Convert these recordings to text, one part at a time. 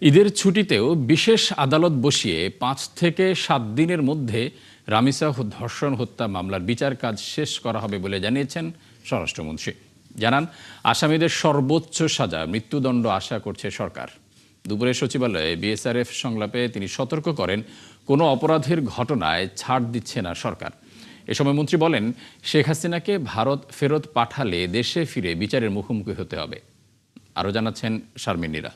ঈদের ছুটিতেও বিশেষ আদালত বসিয়ে ৫ থেকে ৭ দিনের মধ্যে রামিসা ধর্ষণ হত্যা মামলার বিচার কাজ শেষ করা হবে বলে জানিয়েছেন স্বরাষ্ট্রমন্ত্রী। জানান, আসামিদের সর্বোচ্চ সাজা মৃত্যুদণ্ড আশা করছে সরকার। দুপুরে সচিবালয়ে বিএসআরএফ সংলাপে তিনি সতর্ক করেন, কোনো অপরাধের ঘটনায় ছাড় দিচ্ছে না সরকার। এ সময় মন্ত্রী বলেন, শেখ হাসিনাকে ভারত ফেরত পাঠালে দেশে ফিরে বিচারের মুখোমুখি হতে হবে। আরও জানাচ্ছেন শারমিন নীরা।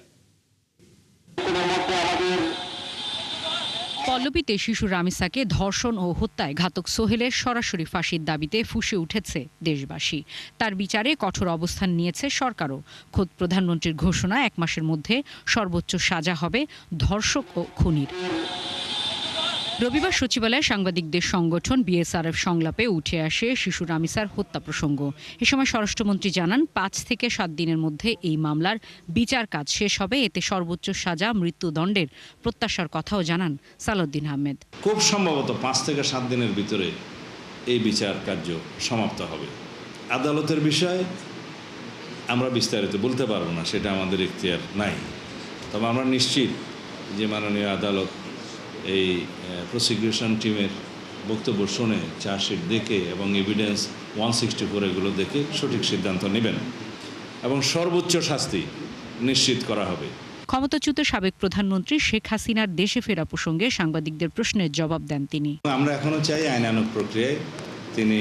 পল্লবীতে শিশু রামিসাকে ধর্ষণ ও হত্যায় ঘাতক সোহেলের সরাসরি ফাঁসির দাবিতে ফুঁসে উঠেছে দেশবাসী। তার বিচারে কঠোর অবস্থান নিয়েছে সরকারও। খোদ প্রধানমন্ত্রীর ঘোষণা, 1 মাসের মধ্যে সর্বোচ্চ সাজা হবে ধর্ষক ও খুনির। রবিবার সচিবালয়ে সাংবাদিকদের সংগঠন বিএসআরএফ সংলাপে উঠে আসে শিশু রামিসার হত্যা প্রসঙ্গ। এ সময় স্বরাষ্ট্রমন্ত্রী জানান, ৫ থেকে ৭ দিনের মধ্যে এই মামলার বিচার কাজ শেষ হবে। এতে সর্বোচ্চ সাজা মৃত্যুদণ্ডের প্রত্যাশার কথাও জানান সালাউদ্দিন আহমেদ। খুব সম্ভবত ৫ থেকে ৭ দিনের ভিতরে এই বিচার কার্য সমাপ্ত হবে। আদালতের বিষয় আমরা বিস্তারিত বলতে পারবো না, সেটা আমাদের এখতিয়ার নাই। তবে আমরা নিশ্চিত যে মাননীয় আদালত এই প্রসিকিউশন টিমের বক্তব্য শুনে, চার্জশিট দেখে এবং এভিডেন্স 164 এগুলো দেখে সঠিক সিদ্ধান্ত নেবেন এবং সর্বোচ্চ শাস্তি নিশ্চিত করা হবে। ক্ষমতাচ্যুত সাবেক প্রধানমন্ত্রী শেখ হাসিনার দেশে ফেরা প্রসঙ্গে সাংবাদিকদের প্রশ্নের জবাব দেন তিনি। আমরা এখনও চাই আইনানুগ প্রক্রিয়ায় তিনি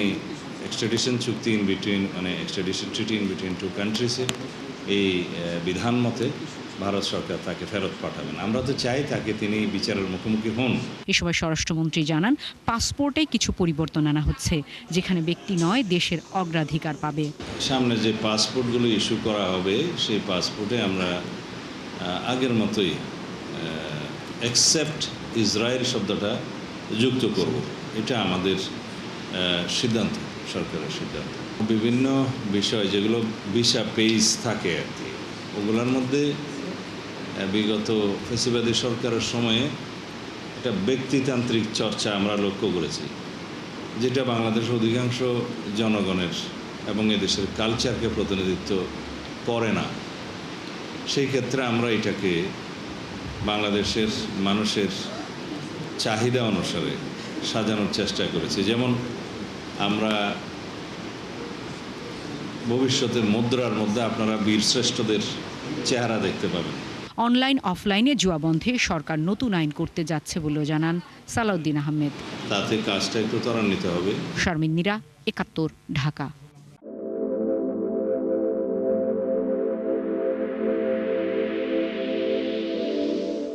এক্সট্রাডিশন চুক্তি এক্সট্রাডিশন ট্রিটি ইন বিটুইন 2 কান্ট্রিজের এই বিধান মতে ভারত সরকার তাকে ফেরত পাঠাবেন। আমরা তো চাই তাকে তিনি বিচারের মুখোমুখি হন। এ সময় স্বরাষ্ট্রমন্ত্রী জানান, পাসপোর্টে কিছু পরিবর্তন আনা হচ্ছে, যেখানে ব্যক্তি নয় দেশের অগ্রাধিকার পাবে। সামনে যে পাসপোর্টগুলো ইস্যু করা হবে সেই পাসপোর্টে আমরা আগের মতোই অ্যাকসেপ্ট ইসরায়েল শব্দটা যুক্ত করব। এটা আমাদের সিদ্ধান্ত, সরকারের সিদ্ধান্ত। বিভিন্ন বিষয় যেগুলো ভিসা পেজ থাকে আর কি, ওগুলোর মধ্যে বিগত ফ্যাসিবাদী সরকারের সময়ে একটা ব্যক্তিতান্ত্রিক চর্চা আমরা লক্ষ্য করেছি, যেটা বাংলাদেশের অধিকাংশ জনগণের এবং এদেশের কালচারকে প্রতিনিধিত্ব করে না। সেই ক্ষেত্রে আমরা এটাকে বাংলাদেশের মানুষের চাহিদা অনুসারে সাজানোর চেষ্টা করেছি। যেমন আমরা ভবিষ্যতের মুদ্রার মধ্যে আপনারা বীরশ্রেষ্ঠদের চেহারা দেখতে পাবেন। অনলাইন অফলাইনে জুয়া বন্ধে সরকার নতুন আইন করতে যাচ্ছে বলেও জানান সালাউদ্দিন আহমেদ। তাতে কাজটা একটু ত্বরান্বিত হবে। শারমিন নীরা, ৭১, ঢাকা।